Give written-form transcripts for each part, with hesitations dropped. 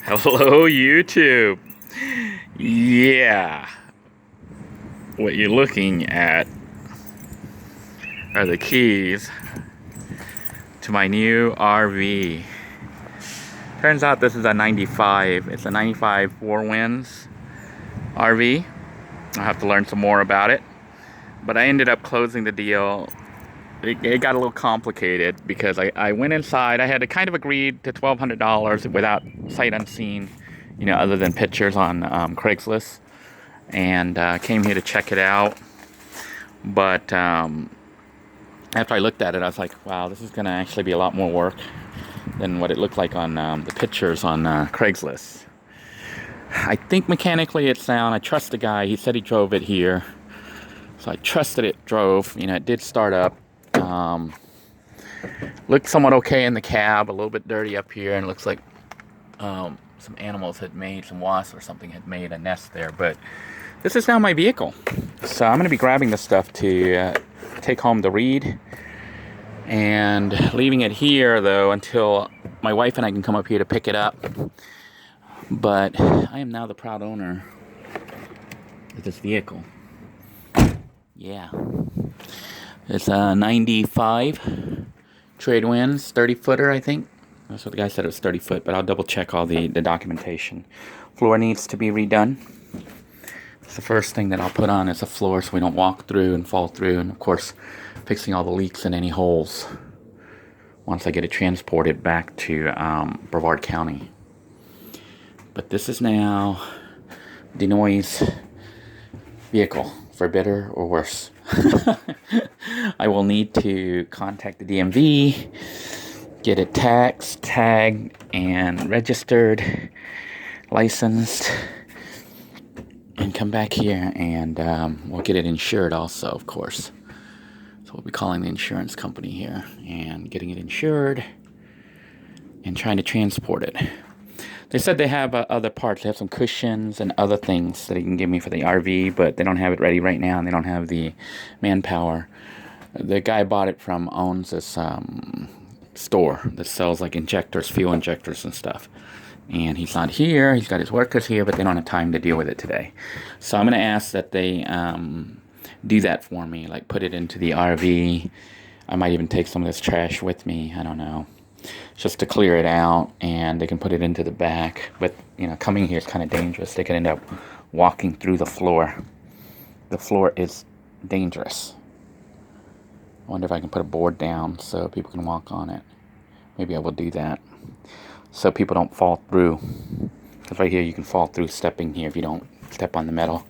Hello, YouTube. Yeah, what you're looking at are the keys to my new RV. Turns out this is a 95. It's a 95 Four Winds RV. I'll have to learn some more about it. But I ended up closing the deal. It got a little complicated because I went inside. I had to kind of agreed to $1,200 without sight unseen, other than pictures on Craigslist, and came here to check it out. But after I looked at it, I was like, wow, this is going to actually be a lot more work than what it looked like on the pictures on Craigslist. I think mechanically it's sound. I trust the guy. He said he drove it here. So I trusted it drove. It did start up. Looked somewhat okay in the cab, a little bit dirty up here, and it looks like some animals had made, some wasps or something had made a nest there. But this is now my vehicle. So I'm going to be grabbing this stuff to take home to read, and leaving it here, though, until my wife and I can come up here to pick it up. But I am now the proud owner of this vehicle. Yeah. It's a 95 trade winds, 30-footer, I think. That's what the guy said, it was 30 foot, but I'll double check all the documentation. Floor needs to be redone. It's the first thing that I'll put on is a floor so we don't walk through and fall through. And of course, fixing all the leaks and any holes once I get it transported back to Brevard County. But this is now Denoy's vehicle, for better or worse. I will need to contact the DMV, get it taxed, tagged, and registered, licensed, and come back here and we'll get it insured also, of course. So we'll be calling the insurance company here and getting it insured and trying to transport it. They said they have other parts. They have some cushions and other things that they can give me for the RV, but they don't have it ready right now, and they don't have the manpower. The guy I bought it from owns this store that sells like injectors, fuel injectors and stuff. And he's not here. He's got his workers here, but they don't have time to deal with it today. So I'm going to ask that they do that for me, like put it into the RV. I might even take some of this trash with me. I don't know. Just to clear it out, and they can put it into the back. But coming here is kind of dangerous. They could end up walking through the floor. The floor is dangerous. I wonder if I can put a board down so people can walk on it. Maybe I will do that so people don't fall through, because right here you can fall through stepping here if you don't step on the metal.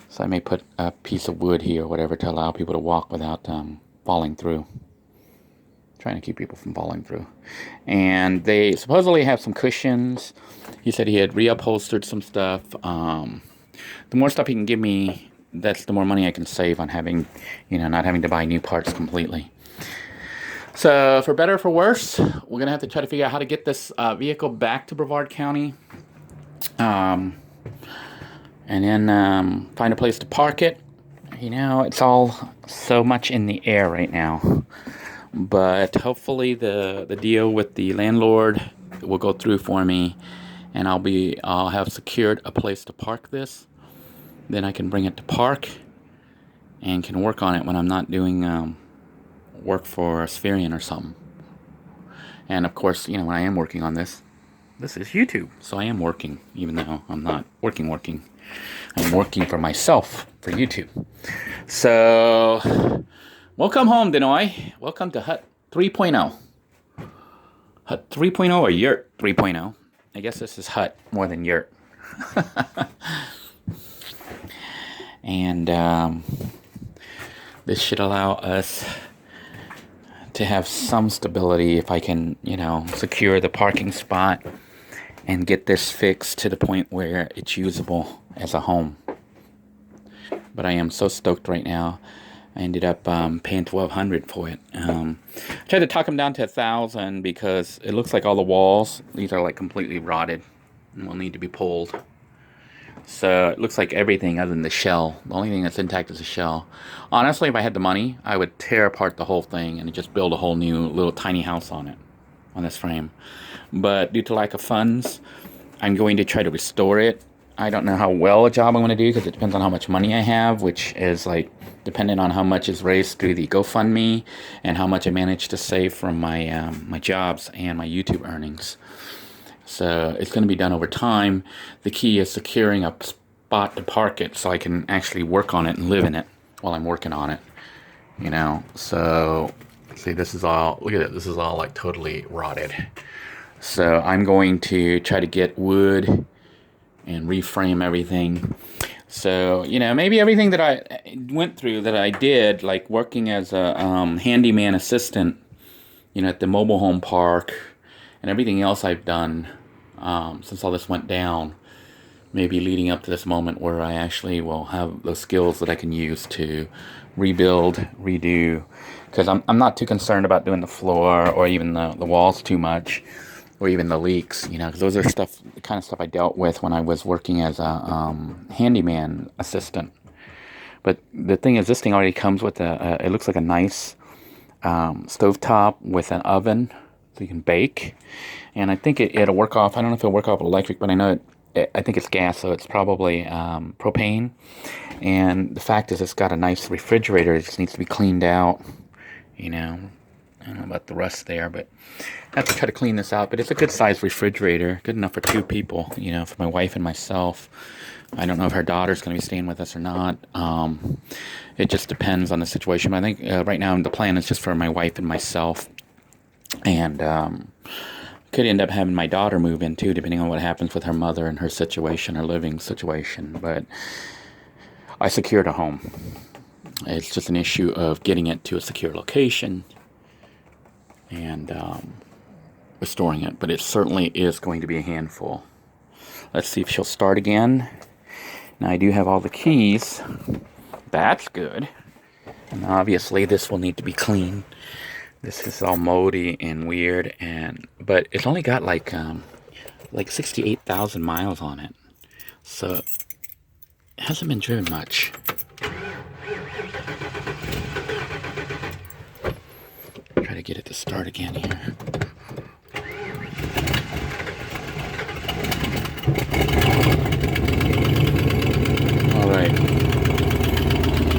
So I may put a piece of wood here or whatever to allow people to walk without falling through. Trying to keep people from falling through. And they supposedly have some cushions. He said he had reupholstered some stuff. The more stuff he can give me, that's the more money I can save on having, not having to buy new parts completely. So for better or for worse, we're going to have to try to figure out how to get this vehicle back to Brevard County. And then find a place to park it. It's all so much in the air right now. But hopefully the deal with the landlord will go through for me, and I'll have secured a place to park this. Then I can bring it to park and can work on it when I'm not doing work for Spherian or something. And of course, when I am working on this is YouTube, so I am working, even though I'm not working. I'm working for myself for YouTube. So welcome home, Denoy. Welcome to Hut 3.0. Hut 3.0 or Yurt 3.0. I guess this is Hut more than Yurt. And this should allow us to have some stability if I can, secure the parking spot and get this fixed to the point where it's usable as a home. But I am so stoked right now. I ended up paying $1,200 for it. I tried to talk them down to $1,000 because it looks like all the walls, these are like completely rotted and will need to be pulled. So it looks like everything other than the shell. The only thing that's intact is the shell. Honestly, if I had the money, I would tear apart the whole thing and just build a whole new little tiny house on it. on this frame. But due to lack of funds, I'm going to try to restore it. I don't know how well a job I'm going to do because it depends on how much money I have, which is like dependent on how much is raised through the GoFundMe and how much I manage to save from my my jobs and my YouTube earnings. So it's going to be done over time. The key is securing a spot to park it so I can actually work on it and live in it while I'm working on it. You know, so see, this is all, look at it, this is all like totally rotted. So I'm going to try to get wood and reframe everything. So, you know, maybe everything that I went through, that I did, like working as a handyman assistant, you know, at the mobile home park, and everything else I've done since all this went down, maybe leading up to this moment where I actually will have those skills that I can use to rebuild, redo, because I'm not too concerned about doing the floor or even the walls too much, or even the leaks, you know, because those are the kind of stuff I dealt with when I was working as a handyman assistant. But the thing is, this thing already comes with it looks like a nice stovetop with an oven, so you can bake. And I think it'll work off, I don't know if it'll work off electric, but I know I think it's gas, so it's probably propane. And the fact is, it's got a nice refrigerator. It just needs to be cleaned out, you know. I don't know about the rest there, but I have to try to clean this out. But it's a good sized refrigerator, good enough for 2 people, you know, for my wife and myself. I don't know if her daughter's going to be staying with us or not. It just depends on the situation. But I think right now the plan is just for my wife and myself. And could end up having my daughter move in too, depending on what happens with her mother and her situation, her living situation. But I secured a home. It's just an issue of getting it to a secure location and restoring it, but it certainly is going to be a handful. Let's see if she'll start again. Now I do have all the keys. That's good. And obviously this will need to be cleaned. This is all moldy and weird, but it's only got like 68,000 miles on it, so it hasn't been driven much. Try to get it to start again here. All right.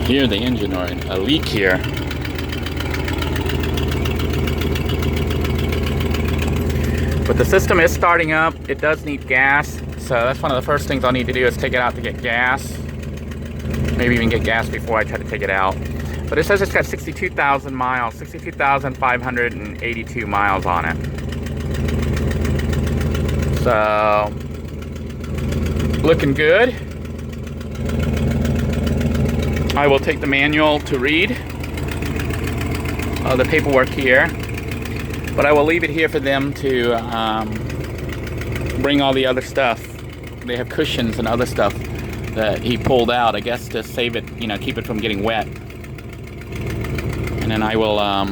Hear the engine or a leak here. But the system is starting up. It does need gas, so that's one of the first things I'll need to do is take it out to get gas. Maybe even get gas before I try to take it out. But it says it's got 62,000 miles, 62,582 miles on it. So, looking good. I will take the manual to read the paperwork here. But I will leave it here for them to bring all the other stuff. They have cushions and other stuff that he pulled out, I guess, to save it, you know, keep it from getting wet. And then I will, I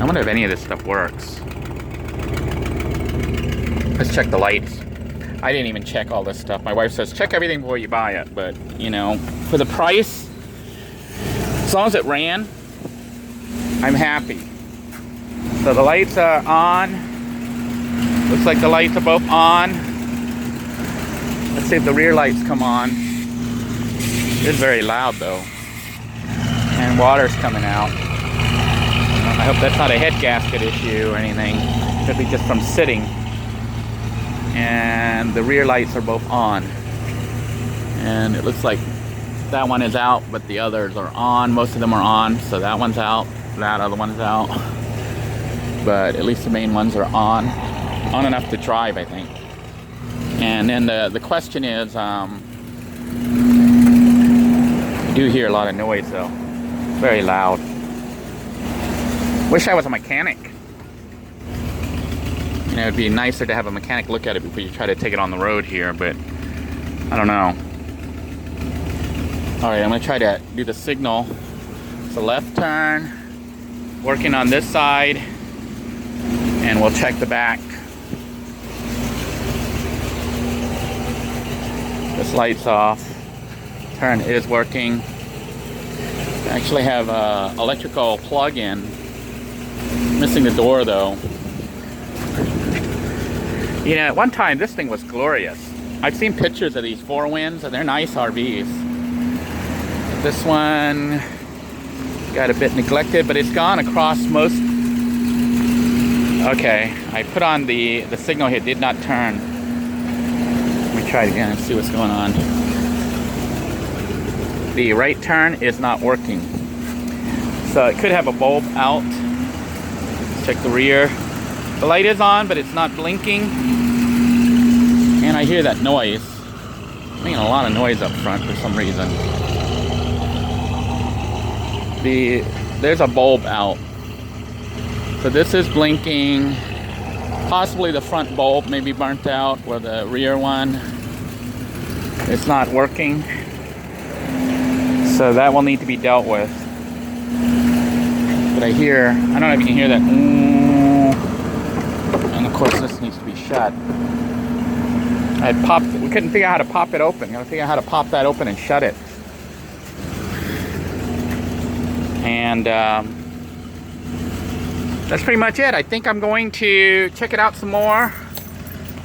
wonder if any of this stuff works. Let's check the lights. I didn't even check all this stuff. My wife says, check everything before you buy it. But, you know, for the price, as long as it ran, I'm happy. So the lights are on. Looks like the lights are both on. Let's see if the rear lights come on. It's very loud though. And water's coming out. I hope that's not a head gasket issue or anything. Could be just from sitting. And the rear lights are both on. And it looks like that one is out, but the others are on. Most of them are on, so that one's out. That other one's out, but at least the main ones are on enough to drive, I think. And then the question is, I do hear a lot of noise though. It's very loud. Wish I was a mechanic. You know, it'd be nicer to have a mechanic look at it before you try to take it on the road here, but I don't know. All right, I'm gonna try to do the signal. It's a left turn. Working on this side, and we'll check the back. This light's off. Turn is working. I actually have a electrical plug-in Missing the door though. You know, at one time this thing was glorious. I've seen pictures of these 4Winds and they're nice RVs. This one got a bit neglected, but it's gone across most. Okay, I put on the signal here, did not turn. Let me try it again and see what's going on. The right turn is not working. So it could have a bulb out. Check the rear. The light is on, but it's not blinking. And I hear that noise. I'm making a lot of noise up front for some reason. There's a bulb out. So this is blinking. Possibly the front bulb may be burnt out, or the rear one. It's not working. So that will need to be dealt with. But I don't know if you can hear that. And of course this needs to be shut. We couldn't figure out how to pop it open. Gotta figure out how to pop that open and shut it. And that's pretty much it. I think I'm going to check it out some more.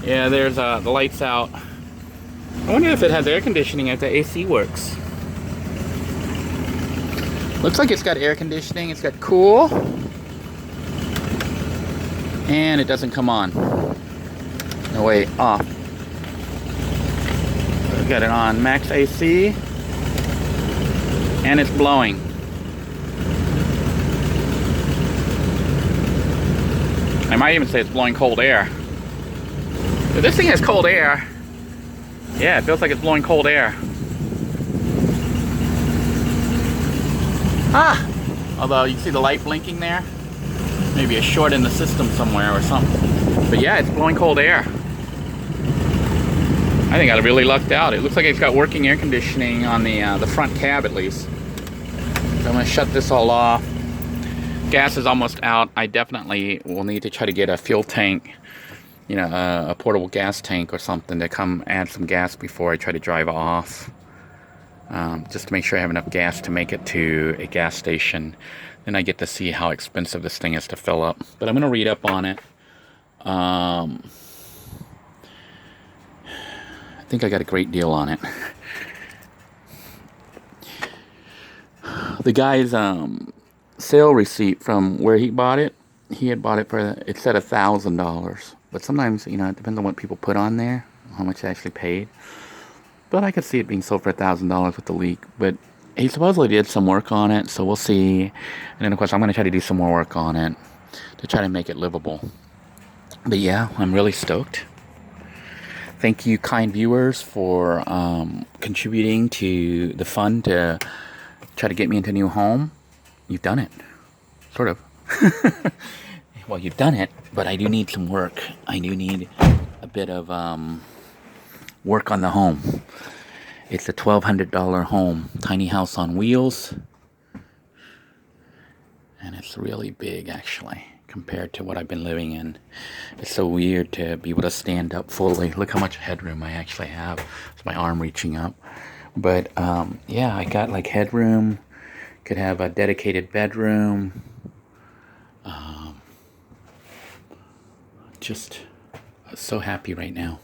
Yeah, there's the lights out. I wonder if it has air conditioning if the AC works. Looks like it's got air conditioning. It's got cool. And it doesn't come on. No, wait, off. We've got it on max AC. And it's blowing. I might even say it's blowing cold air. If this thing has cold air, yeah, it feels like it's blowing cold air. Although you see the light blinking there. Maybe a short in the system somewhere or something. But yeah, it's blowing cold air. I think I really lucked out. It looks like it's got working air conditioning on the front cab at least. So I'm gonna shut this all off. Gas is almost out. I definitely will need to try to get a fuel tank, you know, a portable gas tank or something to come add some gas before I try to drive off. Just to make sure I have enough gas to make it to a gas station. Then I get to see how expensive this thing is to fill up. But I'm going to read up on it. I think I got a great deal on it. The guy's sale receipt from where he bought it, he had bought it for, it said $1,000. But sometimes, you know, it depends on what people put on there, how much they actually paid. But I could see it being sold for $1,000 with the leak. But he supposedly did some work on it, so we'll see. And then, of course, I'm going to try to do some more work on it to try to make it livable. But yeah, I'm really stoked. Thank you, kind viewers, for contributing to the fund to try to get me into a new home. You've done it. Sort of. Well, you've done it, but I do need some work. I do need a bit of work on the home. It's a $1,200 home. Tiny house on wheels. And it's really big, actually, compared to what I've been living in. It's so weird to be able to stand up fully. Look how much headroom I actually have. It's my arm reaching up. But, yeah, I got, like, headroom. Could have a dedicated bedroom. Just so happy right now.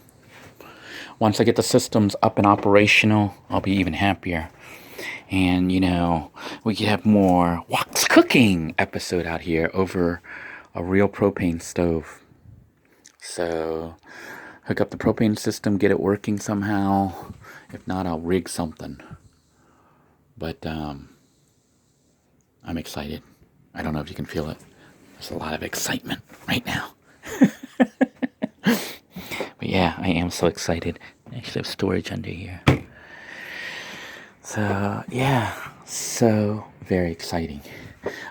Once I get the systems up and operational, I'll be even happier. And, you know, we could have more What's Cooking episode out here over a real propane stove. So, hook up the propane system, get it working somehow. If not, I'll rig something. But, I'm excited. I don't know if you can feel it. There's a lot of excitement right now. But yeah, I am so excited. I actually have storage under here. So, yeah, so very exciting.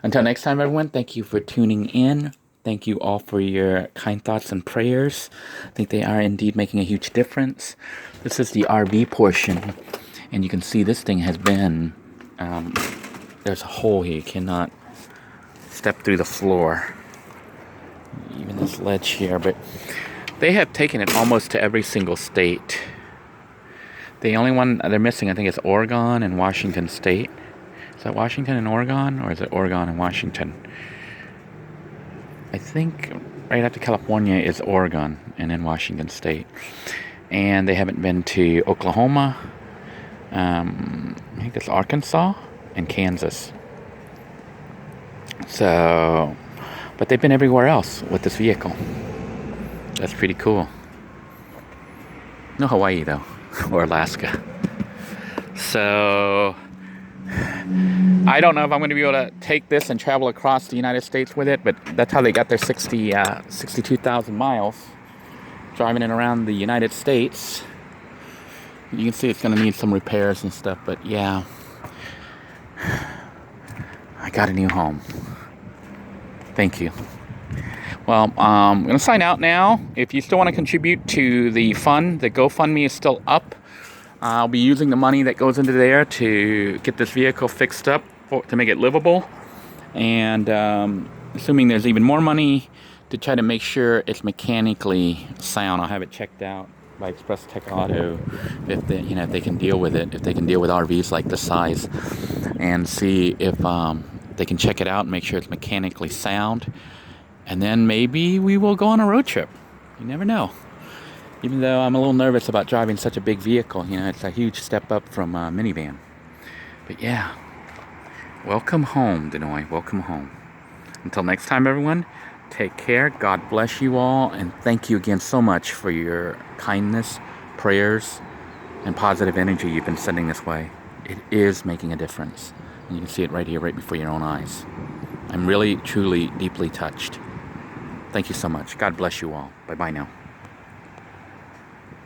Until next time, everyone, thank you for tuning in. Thank you all for your kind thoughts and prayers. I think they are indeed making a huge difference. This is the RV portion, and you can see this thing has been, there's a hole here. You cannot step through the floor. Even this ledge here, but they have taken it almost to every single state. The only one they're missing, I think, is Oregon and Washington State. Is that Washington and Oregon, or is it Oregon and Washington? I think right after California is Oregon and then Washington State. And they haven't been to Oklahoma, I think it's Arkansas and Kansas. So, but they've been everywhere else with this vehicle. That's pretty cool. No Hawaii though, or Alaska. So, I don't know if I'm going to be able to take this and travel across the United States with it, but that's how they got their 62,000 miles driving it around the United States. You can see it's going to need some repairs and stuff, but yeah, I got a new home. Thank you. Well, I'm going to sign out now. If you still want to contribute to the fund, the GoFundMe is still up. I'll be using the money that goes into there to get this vehicle fixed up to make it livable. And assuming there's even more money, to try to make sure it's mechanically sound. I'll have it checked out by Express Tech Auto if they, if they can deal with it, if they can deal with RVs like this size, and see if they can check it out and make sure it's mechanically sound. And then maybe we will go on a road trip. You never know. Even though I'm a little nervous about driving such a big vehicle, it's a huge step up from a minivan. But yeah, welcome home, Denoy. Welcome home. Until next time, everyone, take care. God bless you all. And thank you again so much for your kindness, prayers, and positive energy you've been sending this way. It is making a difference. And you can see it right here, right before your own eyes. I'm really, truly, deeply touched. Thank you so much. God bless you all. Bye-bye now.